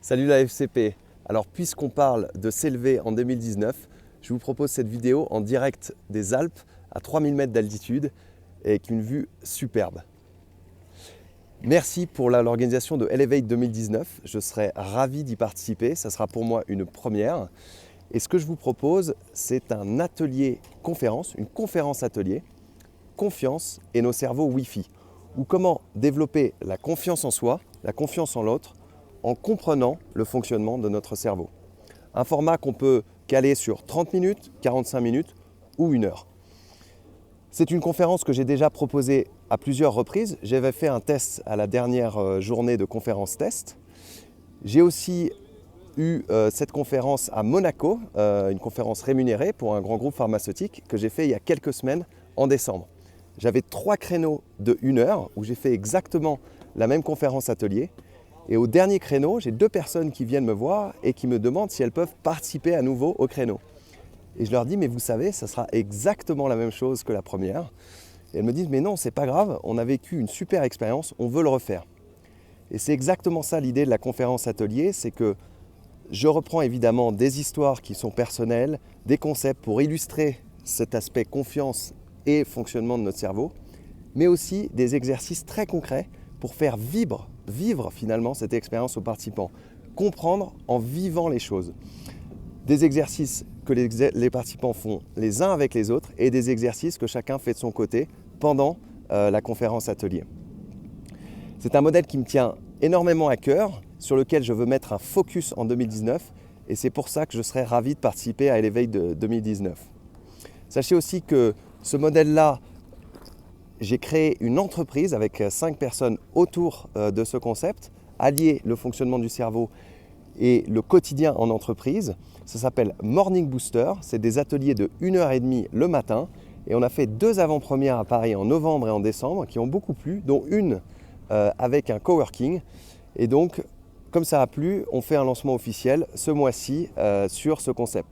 Salut la FCP. Alors puisqu'on parle de s'élever en 2019, je vous propose cette vidéo en direct des Alpes à 3000 mètres d'altitude et avec une vue superbe. Merci pour l'organisation de Elevate 2019. Je serai ravi d'y participer. Ça sera pour moi une première. Et ce que je vous propose, c'est un atelier conférence, une conférence atelier, confiance et nos cerveaux Wi-Fi, ou comment développer la confiance en soi, la confiance en l'autre, en comprenant le fonctionnement de notre cerveau. Un format qu'on peut caler sur 30 minutes, 45 minutes ou 1 heure. C'est une conférence que j'ai déjà proposée à plusieurs reprises. J'avais fait un test à la dernière journée de conférence test. J'ai aussi eu cette conférence à Monaco, une conférence rémunérée pour un grand groupe pharmaceutique que j'ai fait il y a quelques semaines en décembre. J'avais 3 créneaux de 1 heure où j'ai fait exactement la même conférence atelier. Et au dernier créneau, j'ai 2 personnes qui viennent me voir et qui me demandent si elles peuvent participer à nouveau au créneau. Et je leur dis, mais vous savez, ça sera exactement la même chose que la première. Et elles me disent, mais non, c'est pas grave, on a vécu une super expérience, on veut le refaire. Et c'est exactement ça l'idée de la conférence atelier, c'est que je reprends évidemment des histoires qui sont personnelles, des concepts pour illustrer cet aspect confiance et fonctionnement de notre cerveau, mais aussi des exercices très concrets pour faire vivre finalement cette expérience aux participants, comprendre en vivant les choses. Des exercices que les participants font les uns avec les autres et des exercices que chacun fait de son côté pendant la conférence atelier. C'est un modèle qui me tient énormément à cœur, sur lequel je veux mettre un focus en 2019 et c'est pour ça que je serais ravi de participer à Elevate de 2019. Sachez aussi que ce modèle-là, j'ai créé une entreprise avec 5 personnes autour de ce concept, allier le fonctionnement du cerveau et le quotidien en entreprise. Ça s'appelle Morning Booster, c'est des ateliers de 1h30 le matin et on a fait 2 avant-premières à Paris en novembre et en décembre qui ont beaucoup plu, dont une avec un coworking. Et donc, comme ça a plu, on fait un lancement officiel ce mois-ci sur ce concept.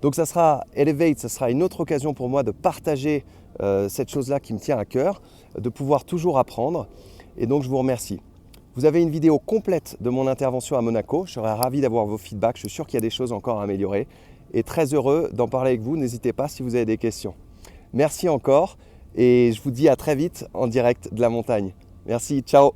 Donc ça sera Elevate, ça sera une autre occasion pour moi de partager cette chose-là qui me tient à cœur, de pouvoir toujours apprendre. Et donc je vous remercie. Vous avez une vidéo complète de mon intervention à Monaco. Je serais ravi d'avoir vos feedbacks. Je suis sûr qu'il y a des choses encore à améliorer. Et très heureux d'en parler avec vous. N'hésitez pas si vous avez des questions. Merci encore et je vous dis à très vite en direct de la montagne. Merci, ciao!